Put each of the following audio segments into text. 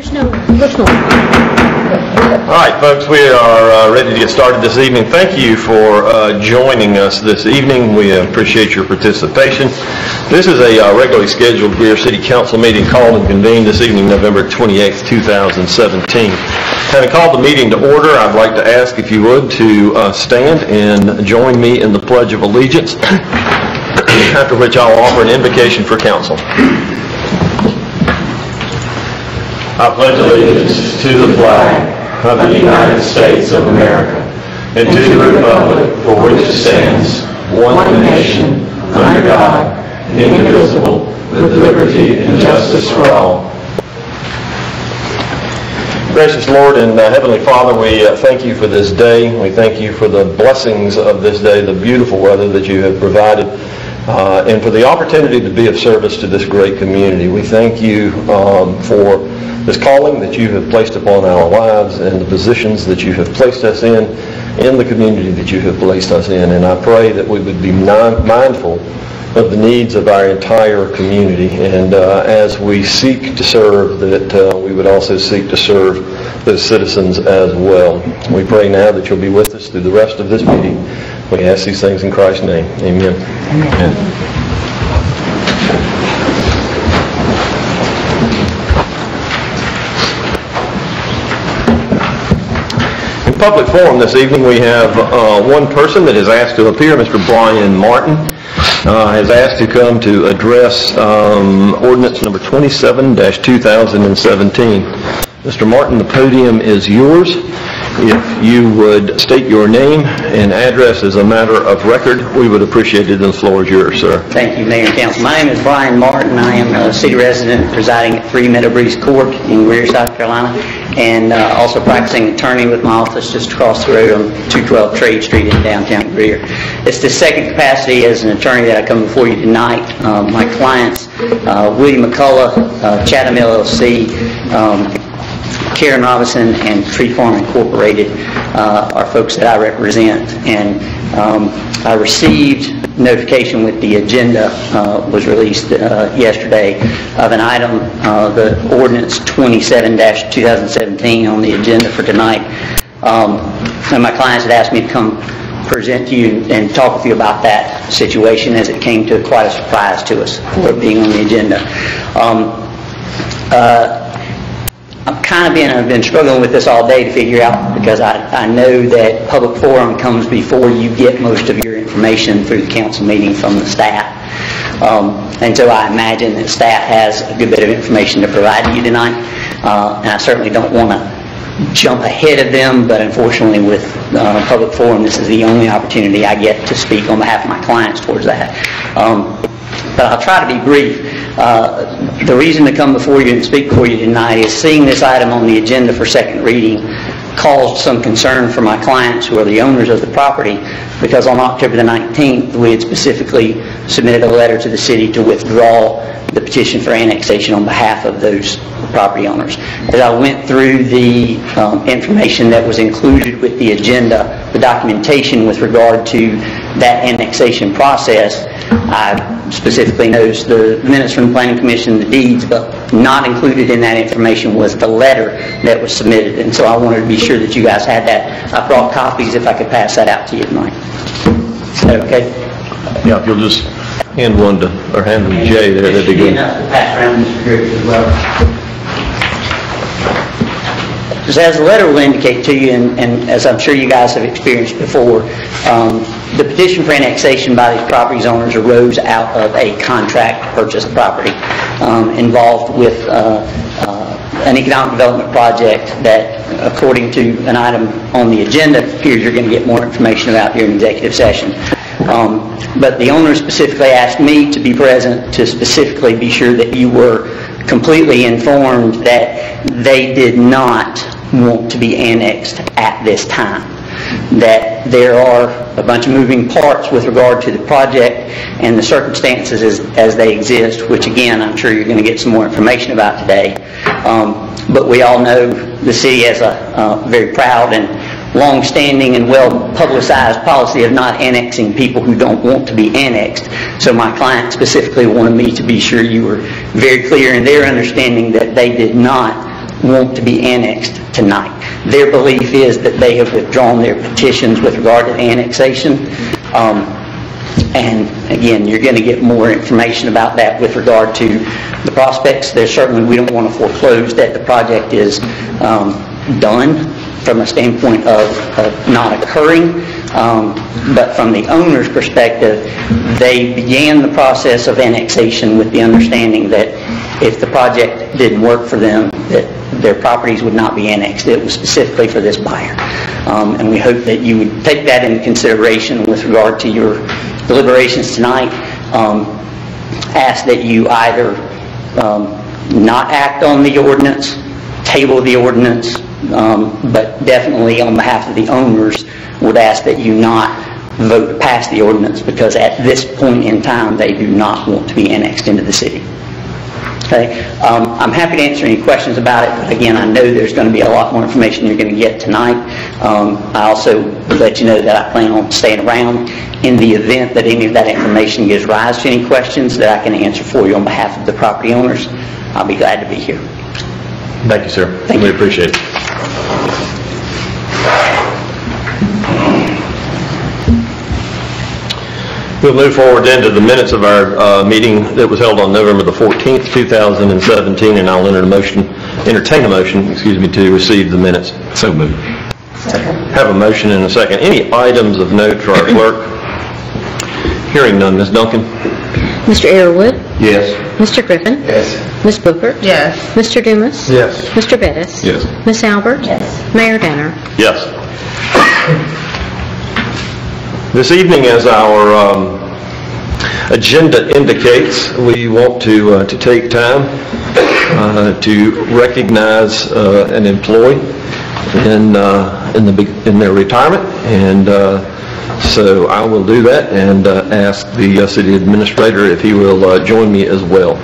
All right, folks, we are ready to get started this evening. Thank you for joining us this evening. We appreciate your participation. This is a regularly scheduled Greer City Council meeting called and convened this evening, November 28th, 2017. Having called the meeting to order, I'd like to ask if you would to stand and join me in the Pledge of Allegiance, after which I'll offer an invocation for council. I pledge allegiance to the flag of the United States of America and to the republic for which it stands, one nation, under God, indivisible, with liberty and justice for all. Gracious Lord and Heavenly Father, we thank you for this day. We thank you for the blessings of this day, the beautiful weather that you have provided, and for the opportunity to be of service to this great community. We thank you for this calling that you have placed upon our lives and the positions that you have placed us in the community that you have placed us in. And I pray that we would be mindful of the needs of our entire community, and as we seek to serve, that we would also seek to serve those citizens as well. We pray now that you'll be with us through the rest of this meeting. We ask these things in Christ's name. Amen. Amen. In public forum this evening, we have one person that has asked to appear. Mr. Brian Martin has asked to come to address ordinance number 27-2017. Mr. Martin, the podium is yours. If you would state your name and address as a matter of record, we would appreciate it, and the floor is yours, sir. Thank you, Mayor and Council. My name is Brian Martin. I am a city resident presiding at 3 Meadow Breeze Court in Greer, South Carolina, and also practicing attorney with my office just across the road on 212 Trade Street in downtown Greer. It's the second capacity as an attorney that I come before you tonight. My clients, William McCullough, Chatham LLC, Karen Robinson, and Tree Farm Incorporated are folks that I represent. And I received notification with the agenda was released yesterday of an item, the ordinance 27-2017 on the agenda for tonight. And my clients had asked me to come present to you and talk with you about that situation, as it came to quite a surprise to us for it being on the agenda. I've been struggling with this all day to figure out, because I know that public forum comes before you get most of your information through the council meeting from the staff. And so I imagine that staff has a good bit of information to provide to you tonight. And I certainly don't want to jump ahead of them, but unfortunately with public forum, this is the only opportunity I get to speak on behalf of my clients towards that. But I'll try to be brief. The reason to come before you and speak before you tonight is seeing this item on the agenda for second reading caused some concern for my clients, who are the owners of the property, because on October the 19th we had specifically submitted a letter to the city to withdraw the petition for annexation on behalf of those property owners. As I went through the information that was included with the agenda, the documentation with regard to that annexation process, I specifically noticed the minutes from the Planning Commission, the deeds, but not included in that information was the letter that was submitted. And so I wanted to be sure that you guys had that. I brought copies if I could pass that out to you tonight. Is that okay? Yeah, if you'll just hand one to, or hand them to Jay there, that'd be good. Enough to pass around this group as well. Just as the letter will indicate to you, and as I'm sure you guys have experienced before, the petition for annexation by these property owners arose out of a contract to purchase the property involved with an economic development project that, according to an item on the agenda, appears you're going to get more information about here in executive session. But the owner specifically asked me to be present to specifically be sure that you were completely informed that they did not want to be annexed at this time. That there are a bunch of moving parts with regard to the project and the circumstances as they exist, which again I'm sure you're going to get some more information about today. But we all know the city has a very proud and long-standing and well-publicized policy of not annexing people who don't want to be annexed. So my client specifically wanted me to be sure you were very clear in their understanding that they did not want to be annexed tonight. Their belief is that they have withdrawn their petitions with regard to the annexation. And again, you're going to get more information about that with regard to the prospects. There's certainly, we don't want to foreclose that the project is done from a standpoint of not occurring, but from the owner's perspective, they began the process of annexation with the understanding that if the project didn't work for them, that their properties would not be annexed. It was specifically for this buyer. And we hope that you would take that into consideration with regard to your deliberations tonight. Ask that you either not act on the ordinance, table the ordinance, but definitely on behalf of the owners would ask that you not vote to pass the ordinance, because at this point in time they do not want to be annexed into the city. Okay, I'm happy to answer any questions about it, but again, I know there's going to be a lot more information you're going to get tonight. I also would let you know that I plan on staying around in the event that any of that information gives rise to any questions that I can answer for you on behalf of the property owners. I'll be glad to be here. Thank you, sir. Thank we you. Appreciate it. We'll move forward into the minutes of our meeting that was held on November the 14th, 2017, and I'll entertain a motion, to receive the minutes. So moved. Have a motion and a second. Any items of note for our clerk? Hearing none. Ms. Duncan? Mr. Airwood? Yes. Mr. Griffin? Yes. Ms. Booker? Yes. Mr. Dumas? Yes. Mr. Bettis? Yes. Ms. Albert? Yes. Mayor Danner? Yes. This evening, as our agenda indicates, we want to take time to recognize an employee in their retirement, and so I will do that and ask the city administrator if he will join me as well.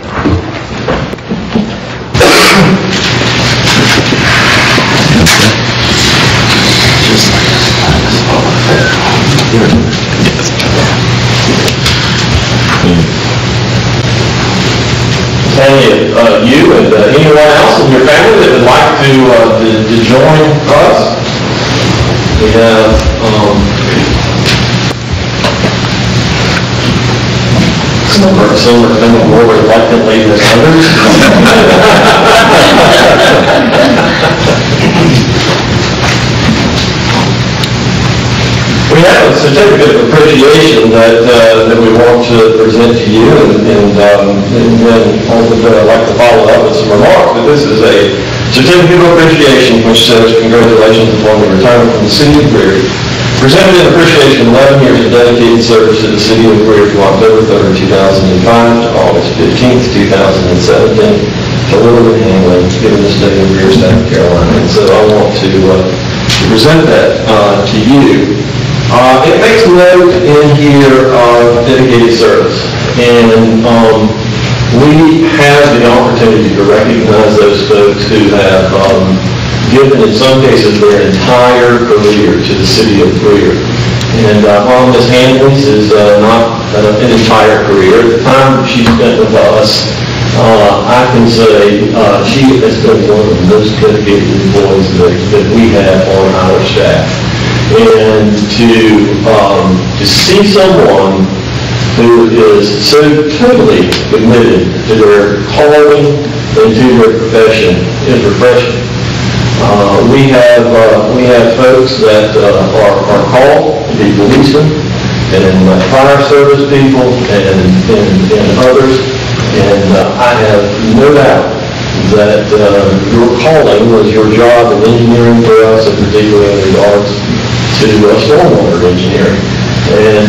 And you and anyone else in your family that would like to join us, we have some are coming more reluctantly than others. We have a certificate of appreciation that we want to present to you, and then I'd like to follow up with some remarks. But this is a certificate of appreciation which says, "Congratulations upon your retirement from the city of Greer. Presented in appreciation of 11 years of dedicated service to the city of Greer from October 3rd, 2005 to August 15th, 2017, to Little and Hamlin, given the state of Greer, South Carolina." And so I want to present that to you. It makes note in here of dedicated service, and we have the opportunity to recognize those folks who have given, in some cases, their entire career to the city of Greer. And while Ms. Hamlin's is not an entire career, the time she spent with us, I can say she has been one of the most dedicated employees that we have on our staff. And to see someone who is so totally committed to their calling and to their profession is refreshing. We have folks that are called to be policemen and fire service people and others, and I have no doubt that your calling was your job in engineering for us, and particularly in regards to stormwater engineering. And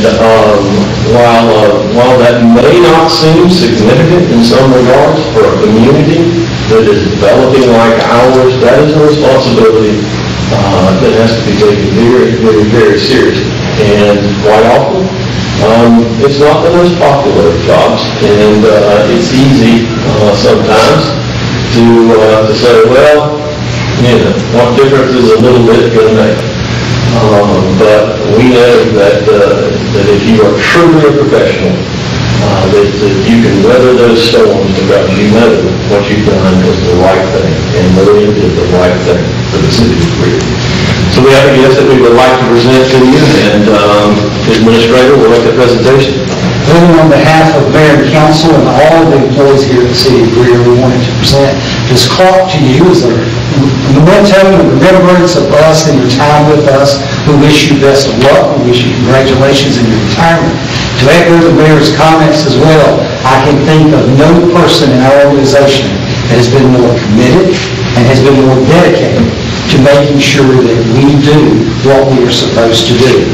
while that may not seem significant in some regards for a community that is developing like ours, that is a responsibility that has to be taken very, very, very seriously. And quite often, it's not the most popular of jobs, and it's easy sometimes to say, well, what difference is a little bit going to make? But we know that if you are truly a professional, that you can weather those storms because you know what you've done is the right thing, and Maria did the right thing for the city of Greer. So we have a guest that we would like to present to you, and the administrator will make the presentation. On behalf of Mayor and Council and all the employees here at the City of Greer, we wanted to present this clock to you as a memento and remembrance of us and your time with us. We wish you best of luck. We wish you congratulations in your retirement. To echo the Mayor's comments as well, I can think of no person in our organization that has been more committed and has been more dedicated to making sure that we do what we are supposed to do.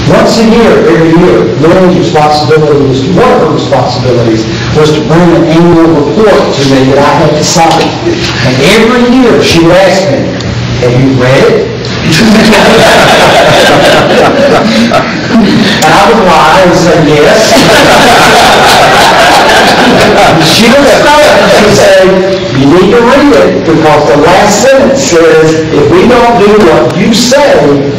Once a year, every year, Lori's responsibility was, one of her responsibilities was to bring an annual report to me that I had to sign. And every year she would ask me, have you read it? And I would lie and say yes. She would start and say, you need to read it because the last sentence says, if we don't do what you say,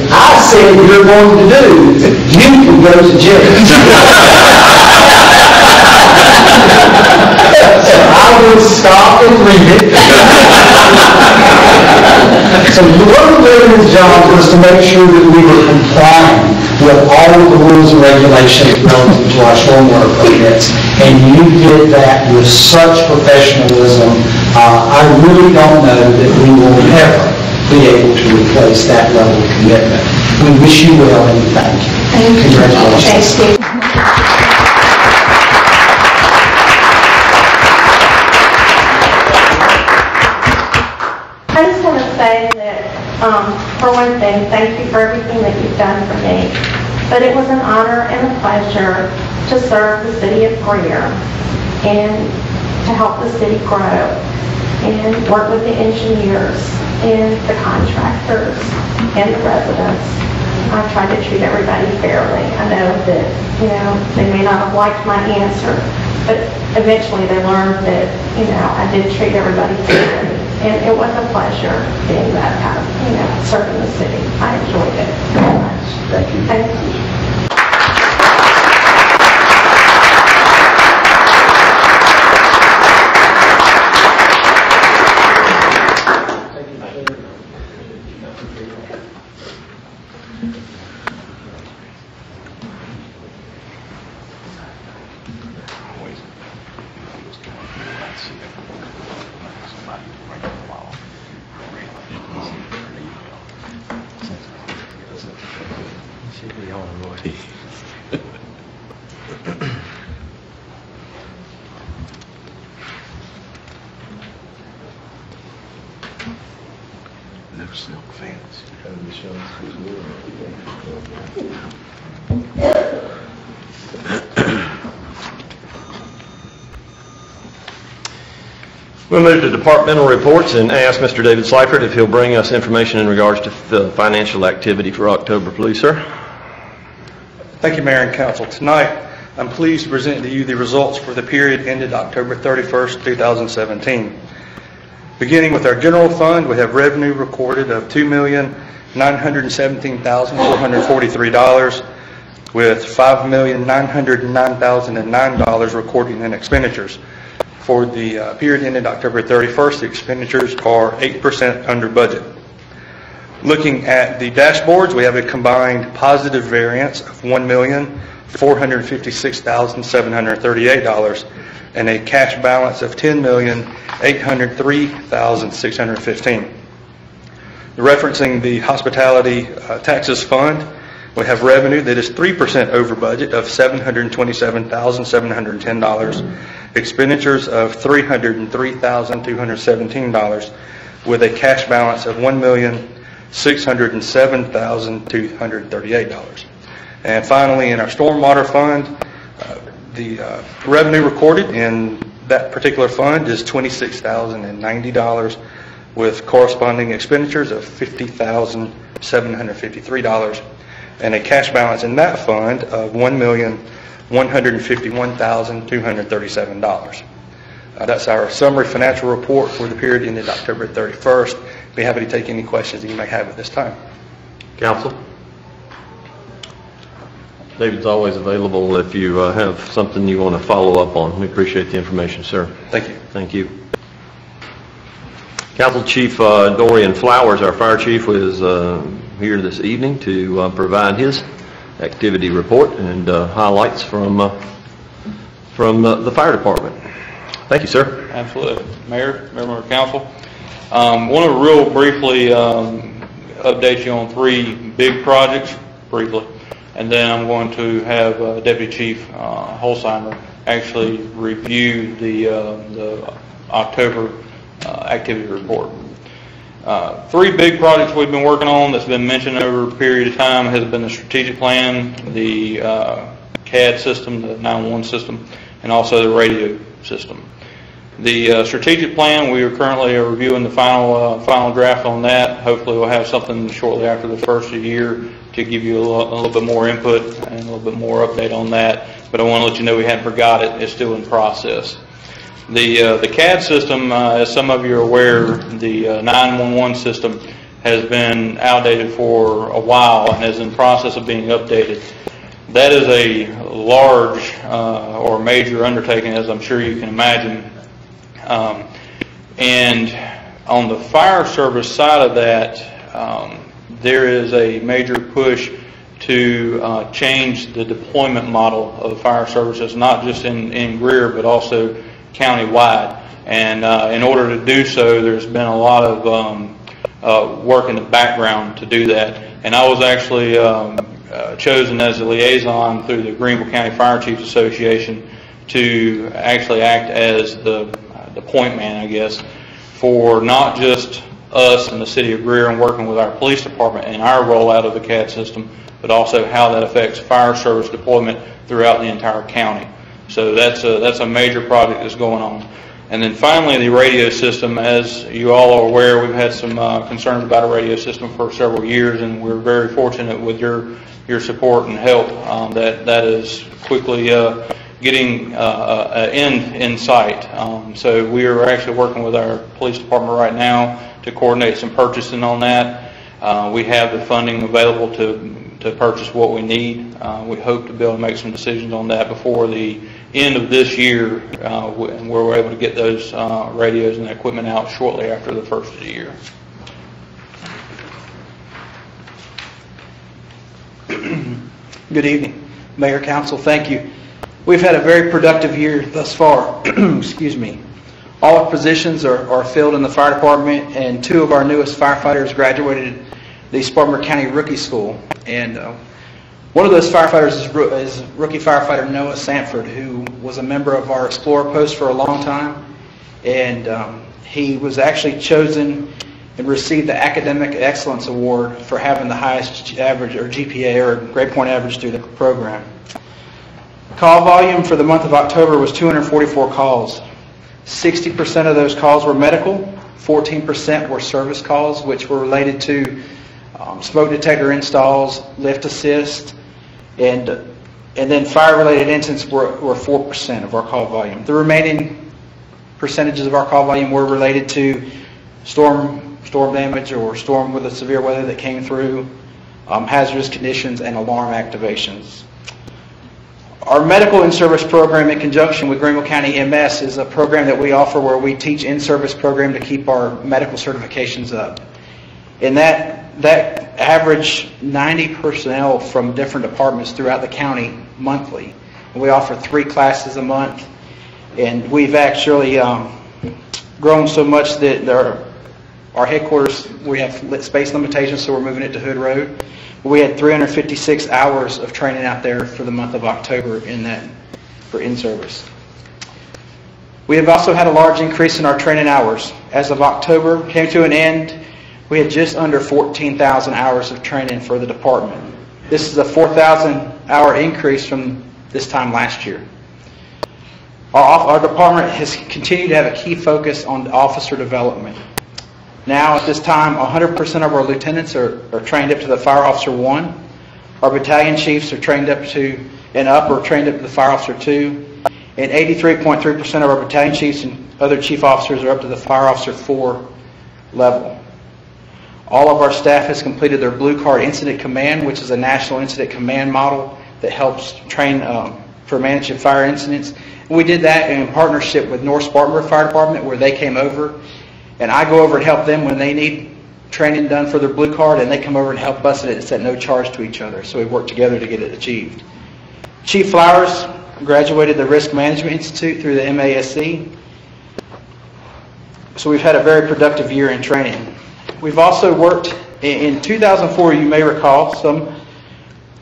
I said you're going to do, you can go to jail. So I would stop and read it. So one of Larry's job was to make sure that we were complying with all of the rules and regulations relative to our stormwater permits, and you did that with such professionalism. I really don't know that we will ever be able to replace that level of commitment. We wish you well and thank you. Congratulations. Thank you. I just want to say that, for one thing, thank you for everything that you've done for me. But it was an honor and a pleasure to serve the city of Greer and to help the city grow and work with the engineers and the contractors and the residents. I tried to treat everybody fairly. I know that, they may not have liked my answer, but eventually they learned that, I did treat everybody fairly. And it was a pleasure being that kind of, serving the city. I enjoyed it very much. Thank you. Thank you. No silk fence. We'll move to departmental reports and ask Mr. David Seifert if he'll bring us information in regards to the financial activity for October, please, sir. Thank you, Mayor and Council. Tonight, I'm pleased to present to you the results for the period ended October 31st, 2017. Beginning with our general fund, we have revenue recorded of $2,917,443 with $5,909,009 recorded in expenditures. For the period ended October 31st, the expenditures are 8% under budget. Looking at the dashboards, we have a combined positive variance of $1,456,738 and a cash balance of $10,803,615. Referencing the hospitality taxes fund, we have revenue that is 3% over budget of $727,710, expenditures of $303,217 with a cash balance of $1,607,238. And finally, in our stormwater fund, the revenue recorded in that particular fund is $26,090 with corresponding expenditures of $50,753 and a cash balance in that fund of $1,151,237. That's our summary financial report for the period ended October 31st. Be happy to take any questions that you may have at this time. Council? David's always available if you have something you want to follow up on. We appreciate the information, sir. Thank you. Thank you. Council Chief Dorian Flowers, our fire chief, is here this evening to provide his activity report and highlights from the fire department. Thank you, sir. Absolutely. Mayor, member of council. I want to real briefly update you on 3 big projects, briefly, and then I'm going to have Deputy Chief Holzheimer actually review the October activity report. 3 big projects we've been working on that's been mentioned over a period of time has been the strategic plan, the CAD system, the 911 system, and also the radio system. The strategic plan, we are currently reviewing the final draft on that. Hopefully we'll have something shortly after the first of the year to give you a little bit more input and a little bit more update on that. But I want to let you know we hadn't forgot it. It's still in process. The CAD system, as some of you are aware, the 911 system has been outdated for a while and is in process of being updated. That is a large or major undertaking, as I'm sure you can imagine. And on the fire service side of that, there is a major push to change the deployment model of fire services, not just in Greer, but also county-wide. And in order to do so, there's been a lot of work in the background to do that. And I was actually chosen as a liaison through the Greenville County Fire Chiefs Association to actually act as the point man, I guess, for not just us in the city of Greer and working with our police department and our rollout of the CAD system, but also how that affects fire service deployment throughout the entire county. So that's a major project that's going on. And then finally, the radio system. As you all are aware, we've had some concerns about a radio system for several years, and we're very fortunate with your support and help that is quickly getting an end in sight. So we are actually working with our police department right now to coordinate some purchasing on that. We have the funding available to purchase what we need. We hope to be able to make some decisions on that before the end of this year, where we're able to get those radios and equipment out shortly after the first of the year. Good evening, Mayor, Council. Thank you. We've had a very productive year thus far. Excuse me. All our positions are filled in the fire department, and 2 of our newest firefighters graduated the Spartanburg County Rookie School. And one of those firefighters is rookie firefighter Noah Sanford, who was a member of our Explorer Post for a long time. And he was actually chosen and received the Academic Excellence Award for having the highest average, or GPA, or grade point average through the program. Call volume for the month of October was 244 calls. 60% of those calls were medical, 14% were service calls, which were related to smoke detector installs, lift assist, and then fire-related incidents were 4% of our call volume. The remaining percentages of our call volume were related to storm damage or storm with a severe weather that came through, hazardous conditions, and alarm activations. Our medical in-service program, in conjunction with Greenville County MS, is a program that we offer where we teach in-service program to keep our medical certifications up. And that average 90 personnel from different departments throughout the county monthly. And we offer 3 classes a month. And we've actually grown so much that our headquarters, we have space limitations, so we're moving it to Hood Road. We had 356 hours of training out there for the month of October for in-service. We have also had a large increase in our training hours. As of October came to an end, we had just under 14,000 hours of training for the department. This is a 4,000 hour increase from this time last year. Our department has continued to have a key focus on officer development. Now, at this time, 100% of our lieutenants are trained up to the Fire Officer 1. Our battalion chiefs are trained up to and up or trained up to the Fire Officer 2. And 83.3% of our battalion chiefs and other chief officers are up to the Fire Officer 4 level. All of our staff has completed their Blue Card Incident Command, which is a national incident command model that helps train for managing fire incidents. And we did that in partnership with North Spartanburg Fire Department, where they came over, and I go over and help them when they need training done for their blue card, and they come over and help us, and it's at no charge to each other. So we work together to get it achieved. Chief Flowers graduated the Risk Management Institute through the MASC. So we've had a very productive year in training. We've also worked, in 2004, you may recall,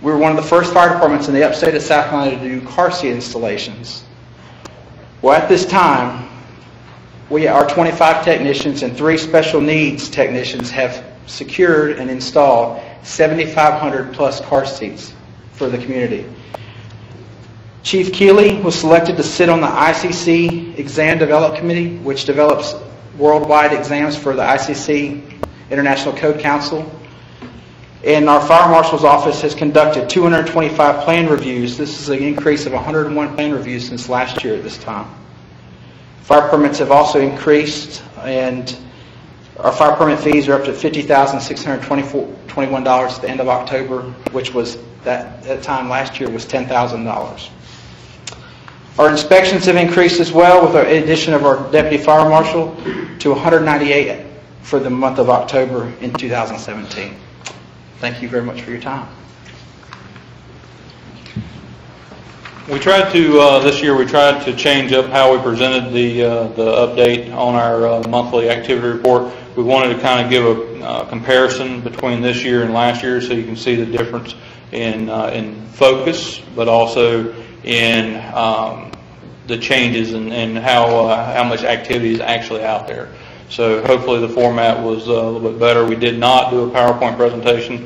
we were one of the first fire departments in the upstate of South Carolina to do car seat installations. Well, at this time, our 25 technicians and 3 special needs technicians have secured and installed 7,500 plus car seats for the community. Chief Keeley was selected to sit on the ICC Exam Development Committee, which develops worldwide exams for the ICC International Code Council. And our Fire Marshal's Office has conducted 225 plan reviews. This is an increase of 101 plan reviews since last year at this time. Fire permits have also increased, and our fire permit fees are up to $50,621 at the end of October, which was, that time last year was $10,000. Our inspections have increased as well, with the addition of our Deputy Fire Marshal to 198 for the month of October in 2017. Thank you very much for your time. We tried to, this year we tried to change up how we presented the update on our monthly activity report. We wanted to kind of give a comparison between this year and last year, so you can see the difference in focus, but also in the changes and how much activity is actually out there. So hopefully the format was a little bit better. We did not do a PowerPoint presentation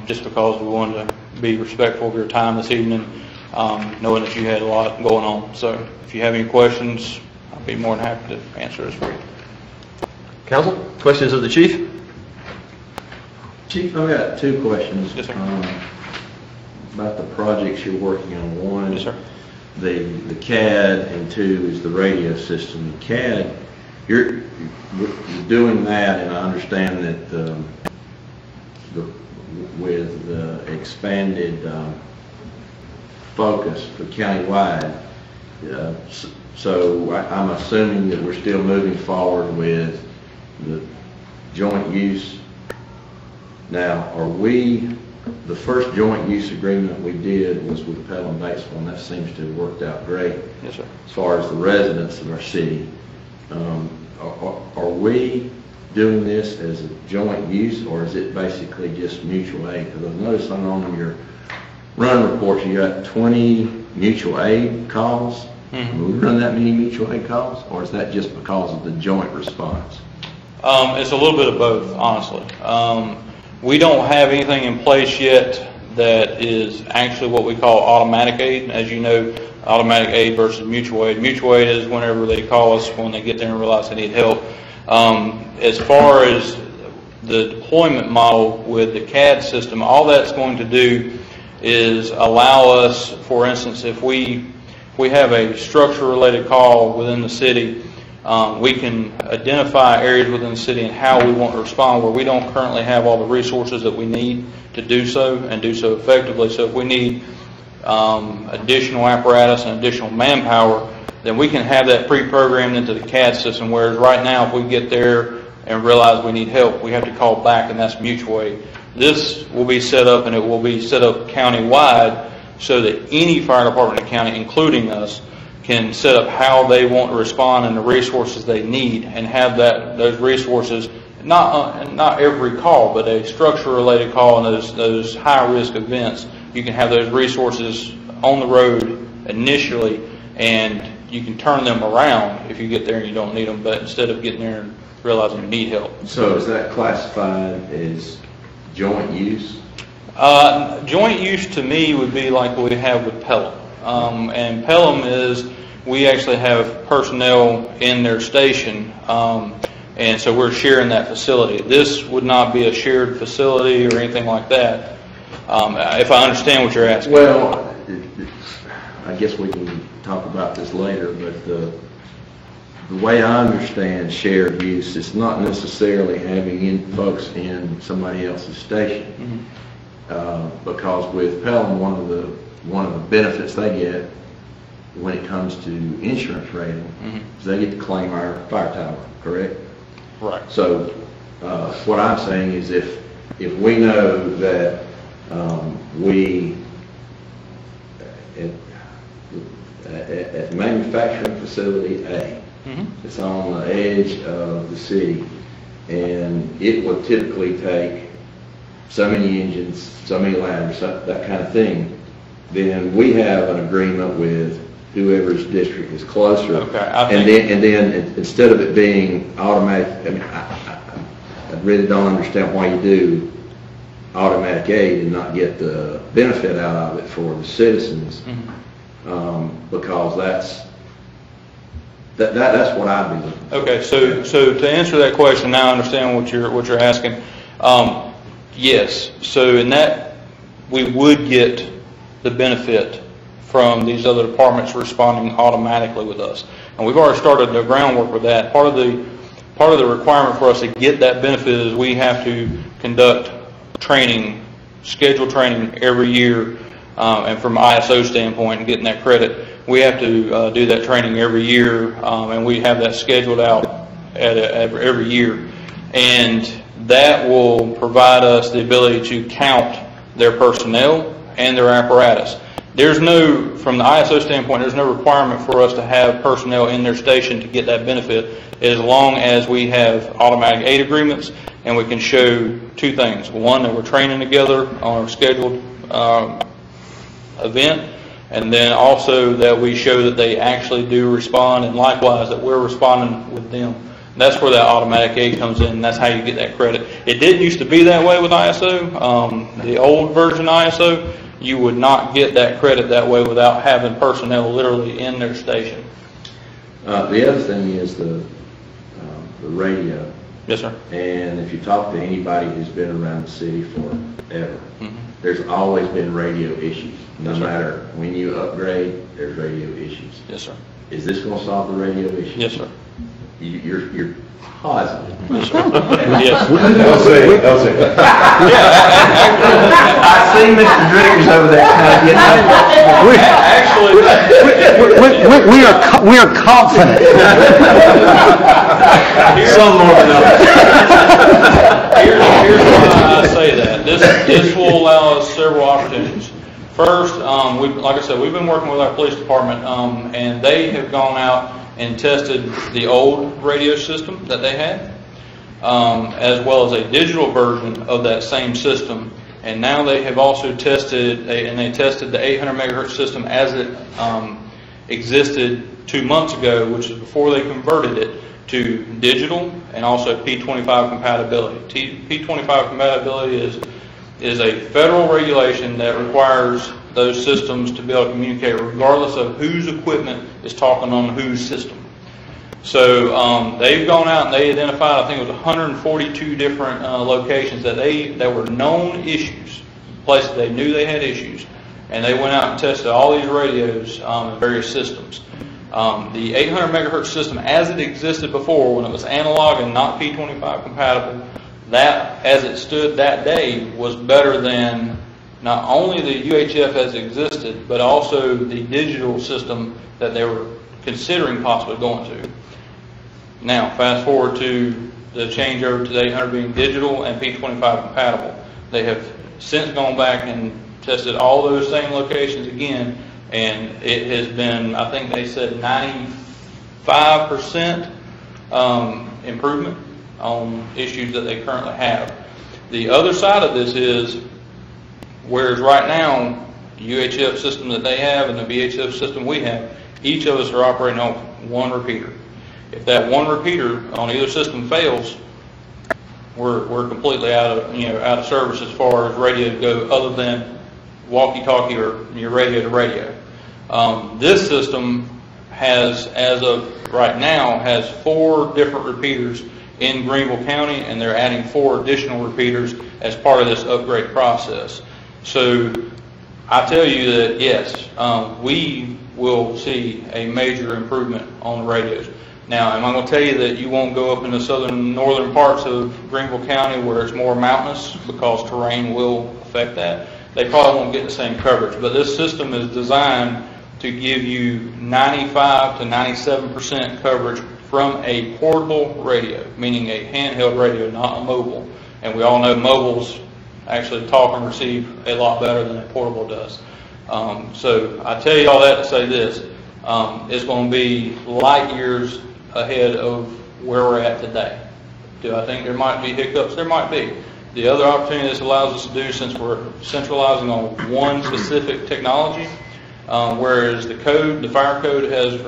just because we wanted to be respectful of your time this evening, knowing that you had a lot going on. So if you have any questions, I'll be more than happy to answer those for you. Council, questions of the Chief? Chief, I've got 2 questions. Yes, sir. About the projects you're working on. One, Yes, sir. The CAD, and 2 is the radio system. The CAD, you're doing that, and I understand that with the expanded focus for countywide, so I'm assuming that we're still moving forward with the joint use. Now, the first joint use agreement we did was with Pelham Batesville, and that seems to have worked out great. Yes, sir. As far as the residents of our city. Are we doing this as a joint use, or is it basically just mutual aid? Because I've noticed on your run reports you got 20 mutual aid calls. Mm-hmm. Will we run that many mutual aid calls, or is that just because of the joint response? It's a little bit of both, honestly. We don't have anything in place yet that is actually what we call automatic aid. As you know, automatic aid versus mutual aid. Mutual aid is whenever they call us when they get there and realize they need help. As far as the deployment model with the CAD system, all that's going to do is allow us, for instance, if we have a structure-related call within the city, we can identify areas within the city and how we want to respond where we don't currently have all the resources that we need to do so and do so effectively. So if we need additional apparatus and additional manpower, then we can have that pre-programmed into the CAD system, whereas right now if we get there and realize we need help, we have to call back, and that's mutual aid. This will be set up, and it will be set up county-wide so that any fire department in the county, including us, can set up how they want to respond and the resources they need, and have those resources, not every call, but a structure-related call and those high-risk events, you can have those resources on the road initially, and you can turn them around if you get there and you don't need them, but instead of getting there and realizing you need help. So is that classified as joint use? Joint use to me would be like what we have with Pelham. And Pelham is, we actually have personnel in their station, and so we're sharing that facility. This would not be a shared facility or anything like that, if I understand what you're asking. Well, I guess we can talk about this later, but the way I understand shared use is not necessarily having folks in somebody else's station. because with Pelham, one of the benefits they get when it comes to insurance rating is they get to claim our fire tower, correct? Right. So what I'm saying is if we know that we at manufacturing facility A, it's on the edge of the city, and it will typically take so many engines, so many ladders, that kind of thing, then we have an agreement with whoever's district is closer. Okay, and then instead of it being automatic, I mean, I really don't understand why you do automatic aid and not get the benefit out of it for the citizens, because that's what I do. Okay, so to answer that question, now I understand what you're asking. Yes, so in that we would get the benefit from these other departments responding automatically with us, and we've already started the groundwork with that. Part of the requirement for us to get that benefit is we have to conduct training, scheduled training every year, and from ISO standpoint and getting that credit, we have to do that training every year, and we have that scheduled out every year, and that will provide us the ability to count their personnel and their apparatus. From the ISO standpoint, there's no requirement for us to have personnel in their station to get that benefit, as long as we have automatic aid agreements and we can show two things. One, that we're training together on a scheduled event, and then also that we show that they actually do respond, and likewise that we're responding with them. That's where that automatic aid comes in, and that's how you get that credit. It didn't used to be that way with ISO. The old version ISO, you would not get that credit that way without having personnel literally in their station. The other thing is the radio. Yes, sir. And if you talk to anybody who's been around the city forever, there's always been radio issues. No matter when you upgrade, there's radio issues. Yes, sir. Is this going to solve the radio issues? Yes, sir. You're positive. Yes, sir. Yes. I'll say. I see Mr. Driggers over there kind of getting Actually, we are confident. Some more than others. Here's why I say that. This will allow us several opportunities. First, like I said, we've been working with our police department, and they have gone out and tested the old radio system that they had, as well as a digital version of that same system. And now they have also tested, they tested the 800 megahertz system as it existed 2 months ago, which is before they converted it to digital, and also P25 compatibility. P25 compatibility is a federal regulation that requires those systems to be able to communicate regardless of whose equipment is talking on whose system. So they've gone out and they identified, I think it was 142 different locations that were known issues, places they knew they had issues, and they went out and tested all these radios in various systems. The 800 megahertz system as it existed before, when it was analog and not P25 compatible, that as it stood that day was better than not only the UHF as it existed, but also the digital system that they were considering possibly going to. Now, fast forward to the changeover to the 800 being digital and P25 compatible. They have since gone back and tested all those same locations again, and it has been, I think they said 95% improvement on issues that they currently have. The other side of this is, whereas right now, the UHF system that they have and the VHF system we have, each of us are operating on one repeater. If that one repeater on either system fails, we're completely out of service as far as radio go, other than walkie-talkie or your radio to radio. This system has, as of right now, has 4 different repeaters in Greenville County, and they're adding 4 additional repeaters as part of this upgrade process. So I tell you that yes, we will see a major improvement on the radios. Now, am I going to tell you that you won't go up in the northern parts of Greenville County where it's more mountainous, because terrain will affect that. They probably won't get the same coverage, but this system is designed to give you 95 to 97% coverage from a portable radio, meaning a handheld radio, not a mobile. And we all know mobiles actually talk and receive a lot better than a portable does. So I tell you all that to say this. It's going to be light years ahead of where we're at today. Do I think there might be hiccups? There might be. The other opportunity this allows us to do, since we're centralizing on one specific technology, whereas the fire code has,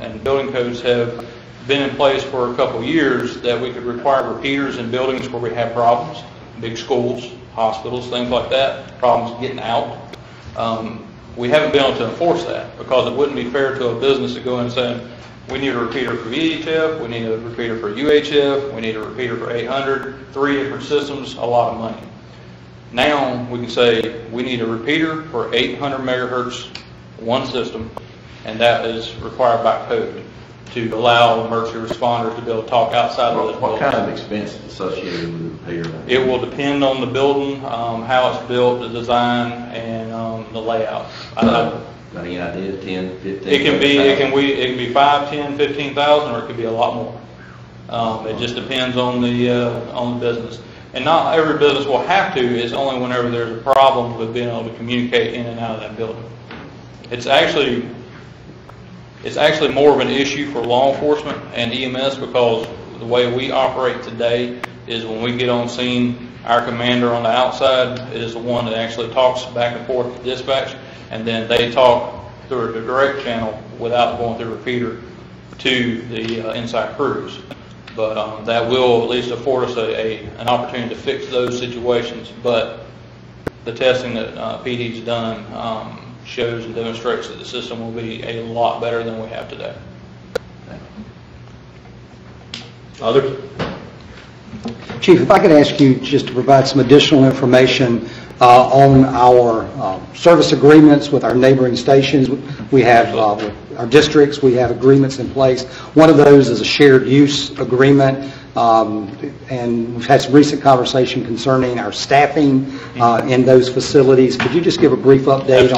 and building codes have been in place for a couple of years, that we could require repeaters in buildings where we have problems, big schools, hospitals, things like that, problems getting out. We haven't been able to enforce that because it wouldn't be fair to a business to go in and say, we need a repeater for VHF, we need a repeater for UHF, we need a repeater for 800, 3 different systems, a lot of money. Now we can say we need a repeater for 800 megahertz, one system, and that is required by code to allow emergency responders to be able to talk outside of the What kind of expense is associated with the repeater? It will depend on the building, how it's built, the design, and the layout. Got any idea? 10, 15? It can be 5, 10, 15,000, or it could be a lot more. It just depends on the business. And not every business will have to. It's only whenever there's a problem with being able to communicate in and out of that building. It's actually more of an issue for law enforcement and EMS, because the way we operate today is when we get on scene, our commander on the outside is the one that actually talks back and forth to dispatch, and then they talk through a direct channel without going through a repeater to the inside crews. But that will at least afford us an opportunity to fix those situations. But the testing that PD's done shows and demonstrates that the system will be a lot better than we have today. Others? Chief, if I could ask you just to provide some additional information on our service agreements with our neighboring stations. We have with our districts, we have agreements in place. One of those is a shared use agreement, and we've had some recent conversation concerning our staffing in those facilities. Could you just give a brief update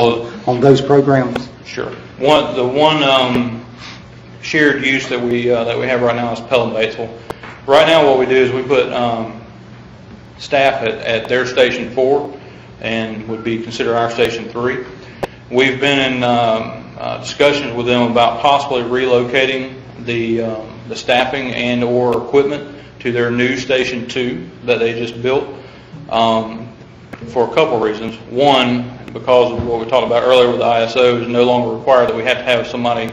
on those programs? Sure. The one shared use that we have right now is Pelham Batesville. Right now, what we do is we put staff at their station 4, and would be considered our station 3. We've been in discussions with them about possibly relocating the staffing and or equipment to their new station 2 that they just built for a couple reasons. One, because of what we talked about earlier with the ISO, is no longer required that we have to have somebody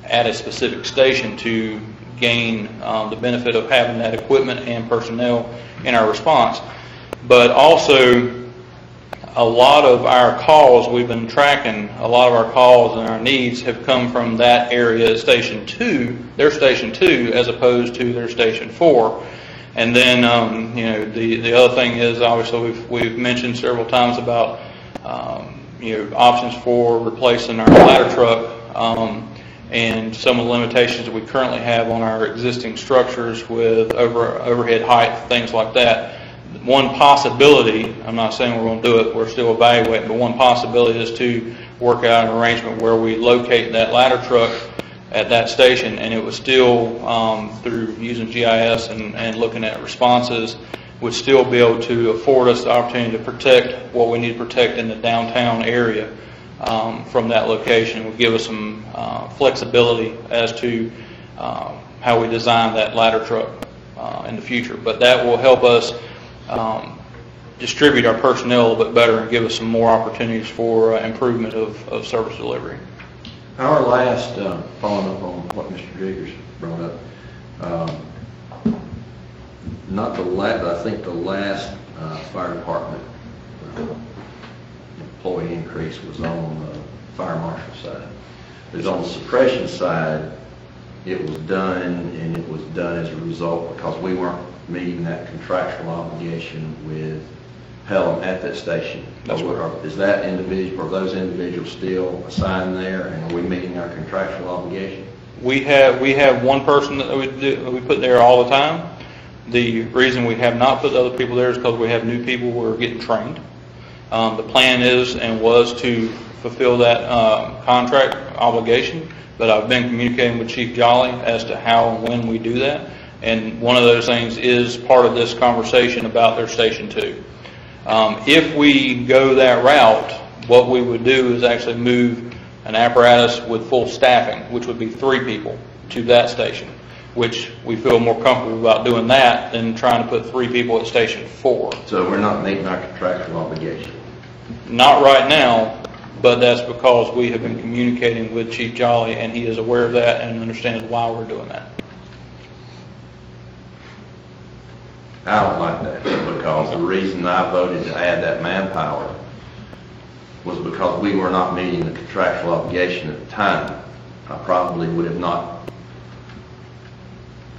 at a specific station to gain the benefit of having that equipment and personnel in our response. But also, a lot of our calls, we've been tracking, a lot of our calls and our needs have come from that area, station 2, their station 2, as opposed to their station 4. And then, the other thing is, obviously, we've mentioned several times about, options for replacing our ladder truck, and some of the limitations that we currently have on our existing structures with overhead height, things like that. One possibility, I'm not saying we're going to do it, we're still evaluating, but one possibility is to work out an arrangement where we locate that ladder truck at that station, and it would still, through using GIS and looking at responses, would still be able to afford us the opportunity to protect what we need to protect in the downtown area from that location. It would give us some flexibility as to how we design that ladder truck in the future. But that will help us distribute our personnel a little bit better and give us some more opportunities for improvement of service delivery. Our last, following up on what Mr. Jiggers brought up, not the last, but I think the last fire department employee increase was on the fire marshal side. There's on the suppression side, it was done, and it was done as a result because we weren't meeting that contractual obligation with Pelham at that station. That's right. Is that individual, are those individuals still assigned there, and are we meeting our contractual obligation? We have one person that we put there all the time. The reason we have not put other people there is because we have new people who are getting trained. The plan is and was to fulfill that contract obligation, but I've been communicating with Chief Jolly as to how and when we do that. And one of those things is part of this conversation about their Station 2. If we go that route, what we would do is actually move an apparatus with full staffing, which would be 3 people, to that station, which we feel more comfortable about doing that than trying to put 3 people at Station 4. So we're not meeting our contractual obligation? Not right now, but that's because we have been communicating with Chief Jolly, and he is aware of that and understands why we're doing that. I don't like that, because the reason I voted to add that manpower was because we were not meeting the contractual obligation at the time. I probably would have not.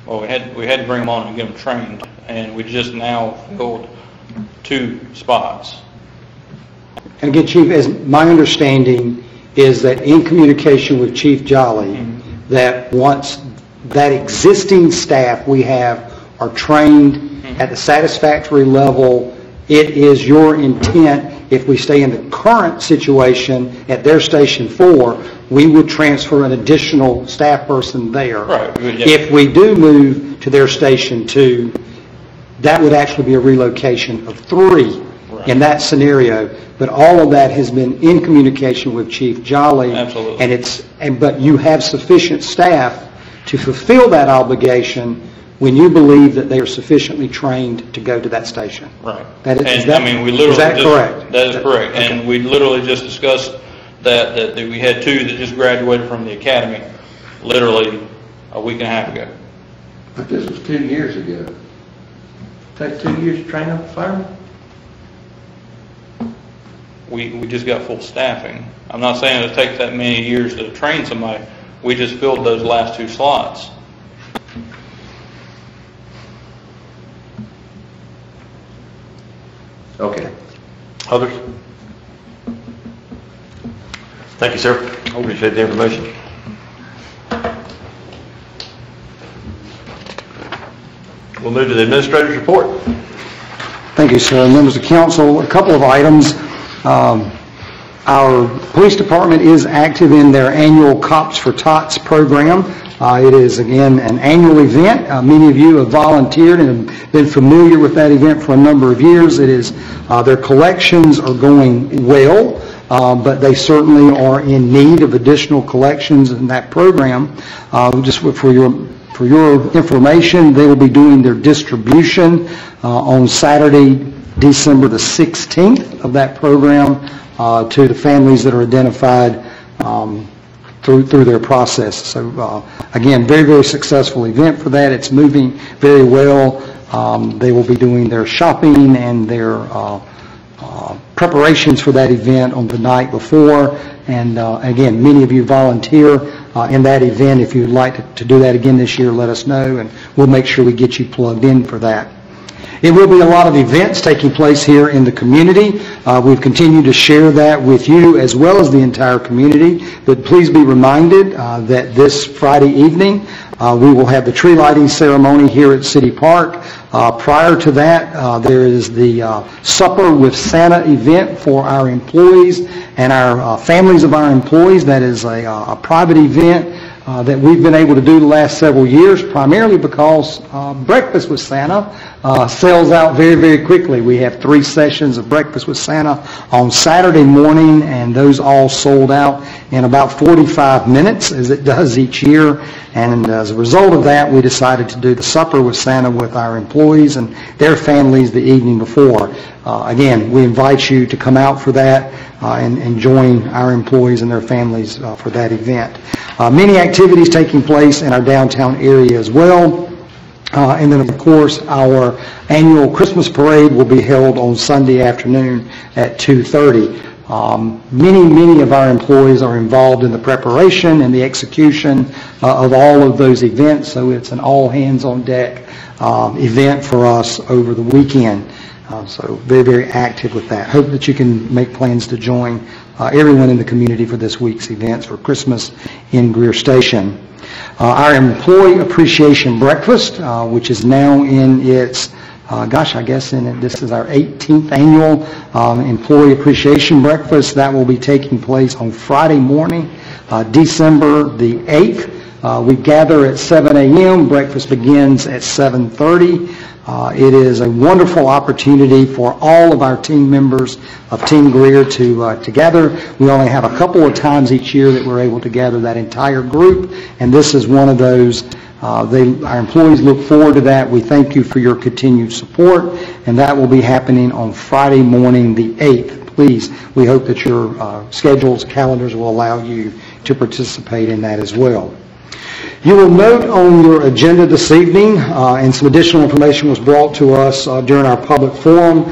Well, we had to bring them on and get them trained, and we just now filled 2 spots. And again, Chief, as my understanding is that in communication with Chief Jolly, that once that existing staff we have are trained at the satisfactory level, it is your intent, if we stay in the current situation at their Station 4, we would transfer an additional staff person there. Right. Yeah. If we do move to their Station 2, that would actually be a relocation of 3 in that scenario. But all of that has been in communication with Chief Jolly. Absolutely. But you have sufficient staff to fulfill that obligation when you believe that they are sufficiently trained to go to that station. Right. Is that correct? That is correct. Okay. And we literally just discussed that we had 2 that just graduated from the academy literally a week and a half ago. But this was 2 years ago. Take 2 years to train up a fireman? We just got full staffing. I'm not saying it takes that many years to train somebody. We just filled those last 2 slots. Okay. Others? Thank you, sir. Appreciate the information. We'll move to the administrator's report. Thank you, sir. Members of council, a couple of items. Our police department is active in their annual Cops for Tots program. It is, again, an annual event. Many of you have volunteered and have been familiar with that event for a number of years. It is, their collections are going well, but they certainly are in need of additional collections in that program. Just for your information, they will be doing their distribution on Saturday, December the 16th of that program to the families that are identified through their process. So again, very, very successful event for that. It's moving very well. They will be doing their shopping and their preparations for that event on the night before. And again, many of you volunteer in that event. If you'd like to do that again this year, let us know, and we'll make sure we get you plugged in for that. It will be a lot of events taking place here in the community. We've continued to share that with you as well as the entire community. But please be reminded that this Friday evening we will have the tree lighting ceremony here at City Park. Prior to that, there is the Supper with Santa event for our employees and our families of our employees. That is a private event that we've been able to do the last several years, primarily because Breakfast with Santa sells out very, very quickly. We have 3 sessions of Breakfast with Santa on Saturday morning, and those all sold out in about 45 minutes, as it does each year. And as a result of that, we decided to do the Supper with Santa with our employees and their families the evening before. Again, we invite you to come out for that and join our employees and their families for that event. Many activities taking place in our downtown area as well. And then, of course, our annual Christmas parade will be held on Sunday afternoon at 2:30. Many of our employees are involved in the preparation and the execution of all of those events, so it's an all-hands-on-deck event for us over the weekend. So very, very active with that. Hope that you can make plans to join everyone in the community for this week's events for Christmas in Greer Station. Our Employee Appreciation Breakfast, which is now in its I guess this is our 18th annual Employee Appreciation Breakfast. That will be taking place on Friday morning, December the 8th. We gather at 7 a.m. Breakfast begins at 7:30. It is a wonderful opportunity for all of our team members of Team Greer to gather. We only have a couple of times each year that we're able to gather that entire group, and this is one of those. Our employees look forward to that. We thank you for your continued support, and that will be happening on Friday morning, the 8th. Please, we hope that your schedules, calendars will allow you to participate in that as well. You will note on your agenda this evening, and some additional information was brought to us during our public forum.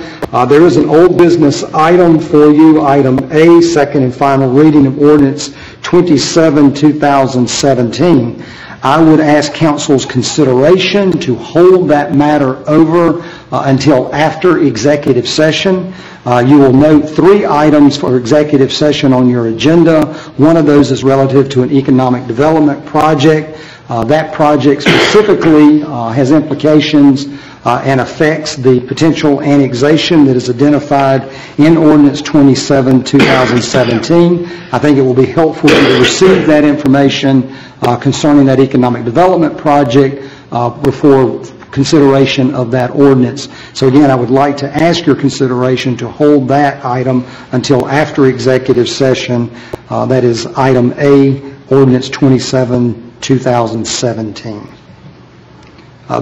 There is an old business item for you, item A, second and final reading of ordinance 27-2017. I would ask council's consideration to hold that matter over until after executive session. You will note 3 items for executive session on your agenda. One of those is relative to an economic development project. That project specifically has implications and affects the potential annexation that is identified in Ordinance 27-2017. I think it will be helpful to receive that information concerning that economic development project before consideration of that ordinance. So again, I would like to ask your consideration to hold that item until after executive session. That is item A, Ordinance 27-2017.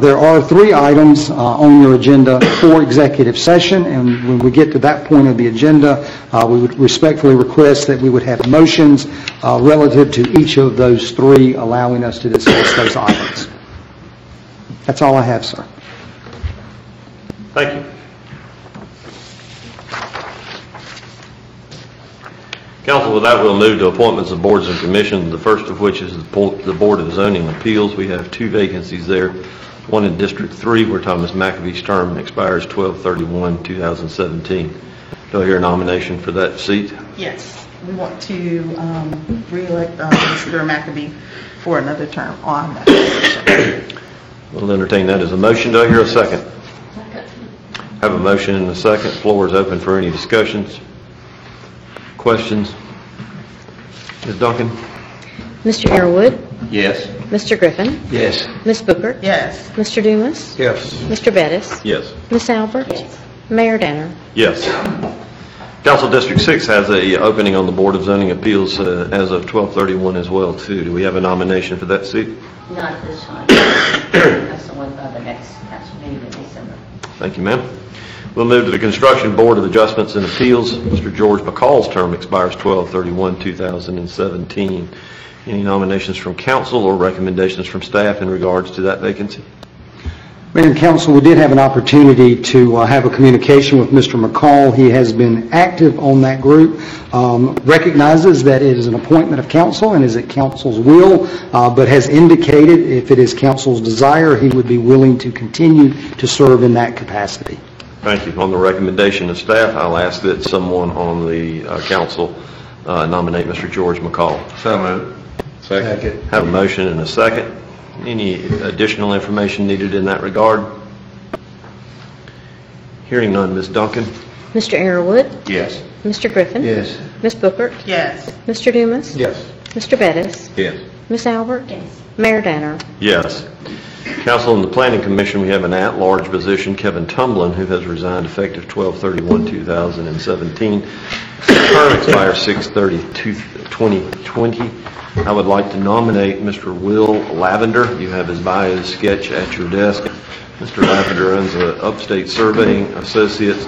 There are 3 items on your agenda for executive session, and when we get to that point of the agenda, we would respectfully request that we would have motions relative to each of those 3, allowing us to discuss those items. That's all I have, sir. Thank you. Council, with that, we'll move to appointments of boards and commissions, the first of which is the Board of Zoning Appeals. We have 2 vacancies there, one in District 3, where Thomas McAbee's term expires 12/31/2017. Do I hear a nomination for that seat? Yes, we want to re-elect Mr. McAbee for another term on that position. We'll entertain that as a motion. Do I hear a second? Have a motion and a second. Floor is open for any discussions. Questions? Ms. Duncan? Mr. Arrowood, Yes. Mr. Griffin, Yes. Ms. Booker, Yes. Mr. Dumas, Yes. Mr. Bettis, Yes. Ms. Albert, Mayor Danner. Yes. Council District 6 has a opening on the Board of Zoning Appeals as of 12/31 as well, too. Do we have a nomination for that seat? Not at this time. That's the one by the next council meeting in December. Thank you, ma'am. We'll move to the Construction Board of Adjustments and Appeals. Mr. George McCall's term expires 12/31/2017. Any nominations from council or recommendations from staff in regards to that vacancy? Mayor and Council, we did have an opportunity to have a communication with Mr. McCall. He has been active on that group, recognizes that it is an appointment of council and is at council's will, but has indicated if it is council's desire, he would be willing to continue to serve in that capacity. Thank you. On the recommendation of staff, I'll ask that someone on the council nominate Mr. George McCall. So moved. Second. Have a motion and a second. Any additional information needed in that regard? Hearing none. Ms. Duncan? Mr. Arrowood, Yes. Mr. Griffin, Yes. Ms. Booker, Yes. Mr. Dumas, Yes. Mr. Bettis, Yes. Ms. Albert, Yes. Mayor Danner. Yes. Council, in the Planning Commission, we have an at-large position, Kevin Tumblin, who has resigned effective 12/31/2017. His term expires 6/30/2020. I would like to nominate Mr. Will Lavender. You have his bio sketch at your desk. Mr. Lavender owns Upstate Surveying Associates.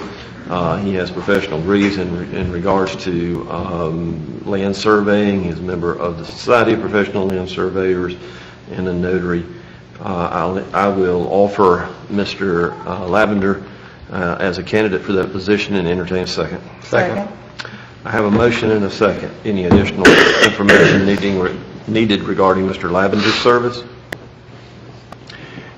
He has professional degrees in regards to land surveying. He's a member of the Society of Professional Land Surveyors and a notary. I will offer Mr. Lavender as a candidate for that position and entertain a second. Second. I have a motion and a second. Any additional information needed regarding Mr. Lavender's service?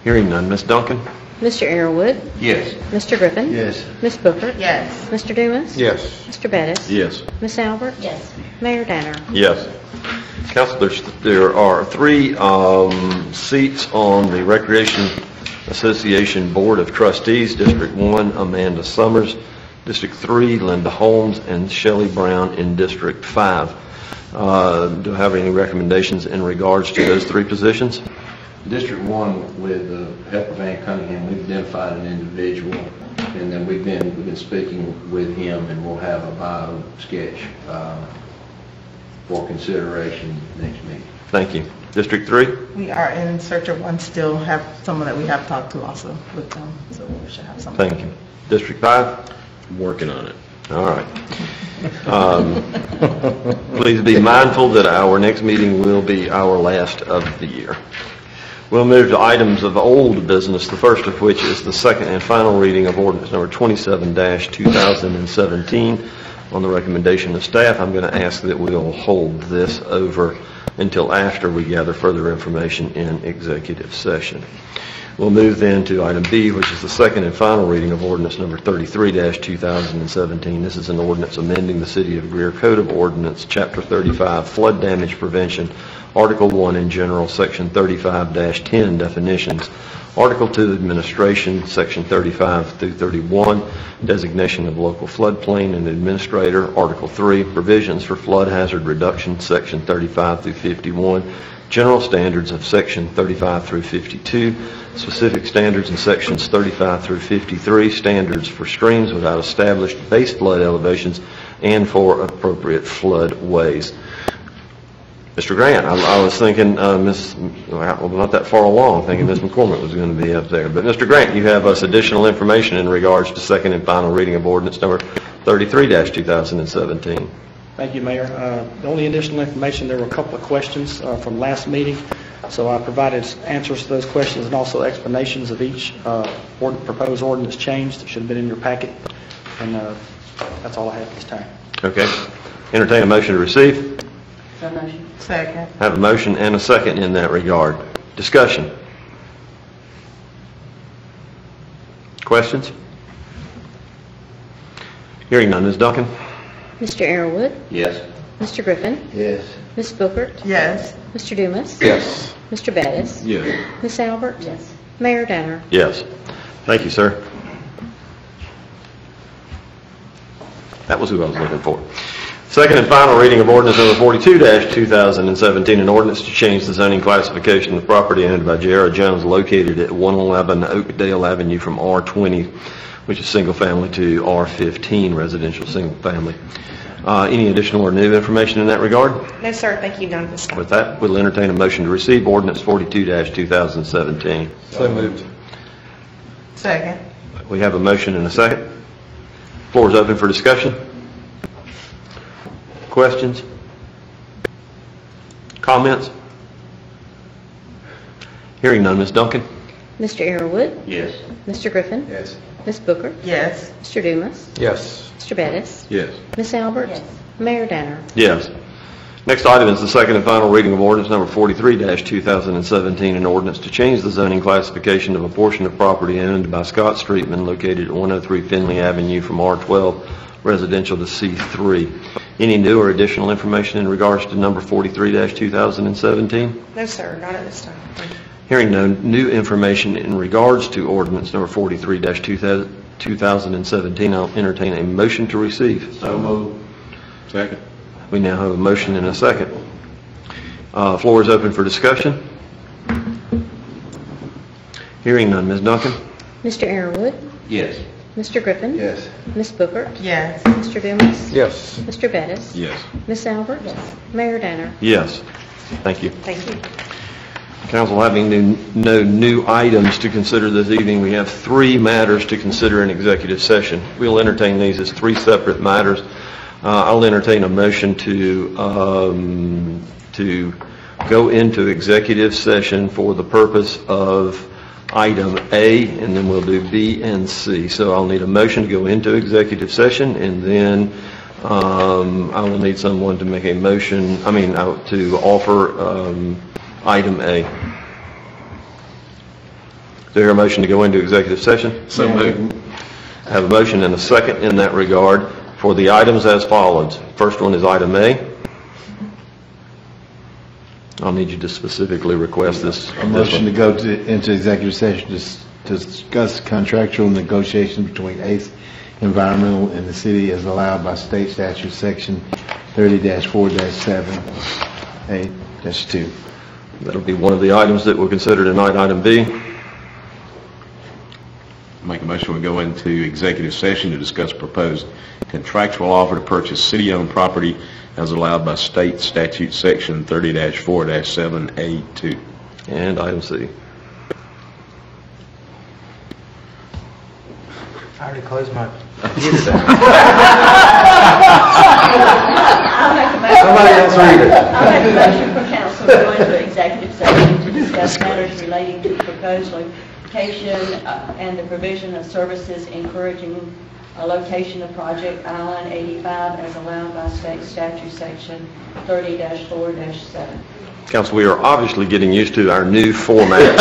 Hearing none. Ms. Duncan? Mr. Arrowood, Yes. Mr. Griffin, Yes. Ms. Booker, Yes. Mr. Dumas, Yes. Mr. Bettis, Yes. Ms. Albert, Yes. Mayor Danner. Yes. Council, there are 3 seats on the Recreation Association Board of Trustees, District 1, Amanda Summers, District 3, Linda Holmes, and Shelley Brown in District 5. Do I have any recommendations in regards to those 3 positions? District 1, with the help of Van Cunningham, we've identified an individual, and then we've been speaking with him, and we'll have a bio sketch for consideration next meeting. Thank you. District 3? We are in search of one, still have someone that we have talked to also with them, so we should have someone. Thank you. District 5? I'm working on it. All right. Please be mindful that our next meeting will be our last of the year. We'll move to items of old business, the first of which is the second and final reading of ordinance number 27-2017. On the recommendation of staff, I'm going to ask that we'll hold this over until after we gather further information in executive session. We'll move then to item B, which is the second and final reading of ordinance number 33-2017. This is an ordinance amending the City of Greer Code of Ordinance, Chapter 35, Flood Damage Prevention, Article 1 in general, Section 35-10, Definitions, Article 2, Administration, Section 35 through 31, Designation of Local Floodplain and Administrator, Article 3, Provisions for Flood Hazard Reduction, Section 35 through 51, General Standards of Section 35 through 52, Specific Standards in Sections 35 through 53, Standards for streams without established base flood elevations and for appropriate floodways. Mr. Grant, I was thinking, not that far along, thinking Ms. McCormick was going to be up there. But Mr. Grant, you have us additional information in regards to second and final reading of ordinance number 33-2017. Thank you, Mayor. The only additional information, there were a couple of questions from last meeting, so I provided answers to those questions and also explanations of each proposed ordinance change that should have been in your packet, and that's all I have at this time. Okay. Entertain a motion to receive. So motion. Second. Have a motion and a second in that regard. Discussion. Questions? Hearing none. Ms. Duncan? Mr. Arrowood, Yes. Mr. Griffin, Yes. Ms. Bookert, Yes. Mr. Dumas, Yes. Mr. Bettis, Yes. Ms. Albert, Yes. Mayor Danner. Yes. Thank you, sir. That was who I was looking for. Second and final reading of ordinance number 42-2017, an ordinance to change the zoning classification of property owned by J.R. Jones located at 111 Oakdale Avenue from R20, which is single family, to R15, residential single family. Any additional or new information in that regard? No, sir. Thank you. None at this time. With that, we'll entertain a motion to receive ordinance 42-2017. So moved. Second. We have a motion and a second. Floor is open for discussion. Questions? Comments? Hearing none. Ms. Duncan? Mr. Arrowood, Yes. Mr. Griffin, Yes. Ms. Bookert, Yes. Mr. Dumas, Yes. Mr. Bettis, Yes. Ms. Albert, Yes. Mayor Danner. Yes. Next item is the second and final reading of ordinance number 43-2017, an ordinance to change the zoning classification of a portion of property owned by Scott Streetman located at 103 Finley Avenue from R12 residential to C3. Any new or additional information in regards to number 43-2017? No, sir. Not at this time. Thank you. Hearing no new information in regards to ordinance number 43-2017, I'll entertain a motion to receive. So moved. Second. We now have a motion and a second. Floor is open for discussion. Hearing none. Ms. Duncan? Mr. Arrowood, Yes. Mr. Griffin, Yes. Ms. Bookert, Yes. Mr. Dumas, Yes. Mr. Bettis, Yes. Ms. Albert, Yes. Mayor Danner. Yes. Thank you. Thank you. Council, having no new items to consider this evening, we have 3 matters to consider in executive session. We'll entertain these as 3 separate matters. I'll entertain a motion to go into executive session for the purpose of item A, and then we'll do B and C. So I'll need a motion to go into executive session, and then I will need someone to make a motion, to offer item A. Is there a motion to go into executive session? So moved. I have a motion and a second in that regard for the items as follows. First one is item A. I'll need you to specifically request this. A motion to go into executive session to discuss contractual negotiations between ACE Environmental and the city as allowed by state statute section 30-4-7A-2. That'll be one of the items that we'll consider tonight, item B. Make a motion we go into executive session to discuss proposed contractual offer to purchase city-owned property as allowed by state statute section 30-4-7A2. And item C. I already closed my... I'll make a motion. Somebody else read it. I'll make a motion for council to go into executive session to discuss matters relating to proposed location and the provision of services encouraging a location of project I-85 as allowed by state statute section 30-4-7. Council, we are obviously getting used to our new format.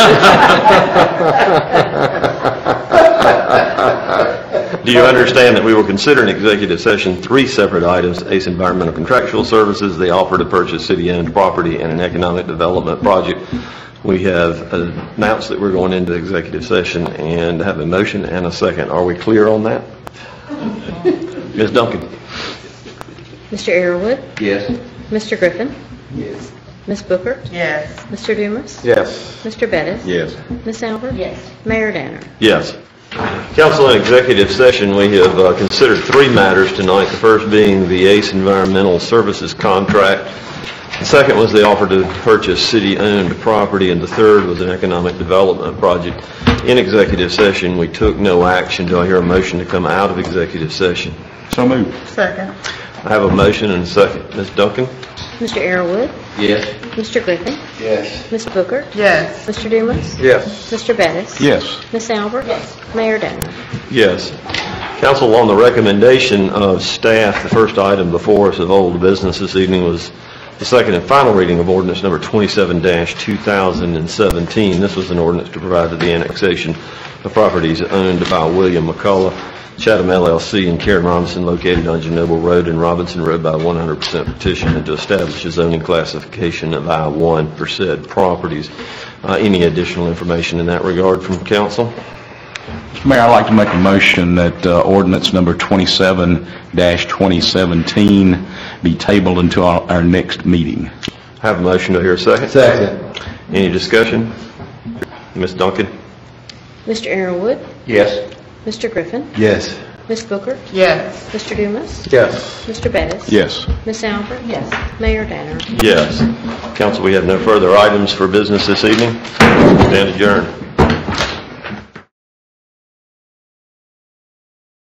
Do you understand that we will consider in executive session 3 separate items: ACE Environmental Contractual Services, the offer to purchase city-owned property, and an economic development project? We have announced that we're going into executive session and have a motion and a second. Are we clear on that? Ms. Duncan? Mr. Arrowood? Yes. Mr. Griffin? Yes. Ms. Booker? Yes. Mr. Dumas? Yes. Mr. Bettis? Yes. Ms. Albert? Yes. Mayor Danner? Yes. Council, in executive session, we have considered 3 matters tonight, the first being the ACE Environmental Services contract. The second was the offer to purchase city-owned property, and the third was an economic development project. In executive session, we took no action. Do I hear a motion to come out of executive session? So moved. Second. I have a motion and a second. Ms. Duncan? Mr. Arrowood? Yes. Mr. Griffin? Yes. Ms. Booker? Yes. Mr. Dumas? Yes. Mr. Bettis? Yes. Ms. Albert? Yes. Mayor Danner? Yes. Council, on the recommendation of staff, the first item before us of old business this evening was the second and final reading of ordinance number 27-2017. This was an ordinance to provide for the annexation of properties owned by William McCullough, Chatham LLC, and Karen Robinson, located on Genoble Road and Robinson Road, by 100% petition, and to establish a zoning classification of I-1 for said properties. Any additional information in that regard from council? Mr. Mayor, I'd like to make a motion that ordinance number 27-2017 be tabled until our next meeting. I have a motion. Do I hear a second? Second. Any discussion? Ms. Duncan? Mr. Arrowood? Yes. Mr. Griffin? Yes. Ms. Booker? Yes. Mr. Dumas? Yes. Mr. Bettis? Yes. Ms. Albert? Yes. Mayor Danner? Yes. Council, we have no further items for business this evening. Stand adjourned.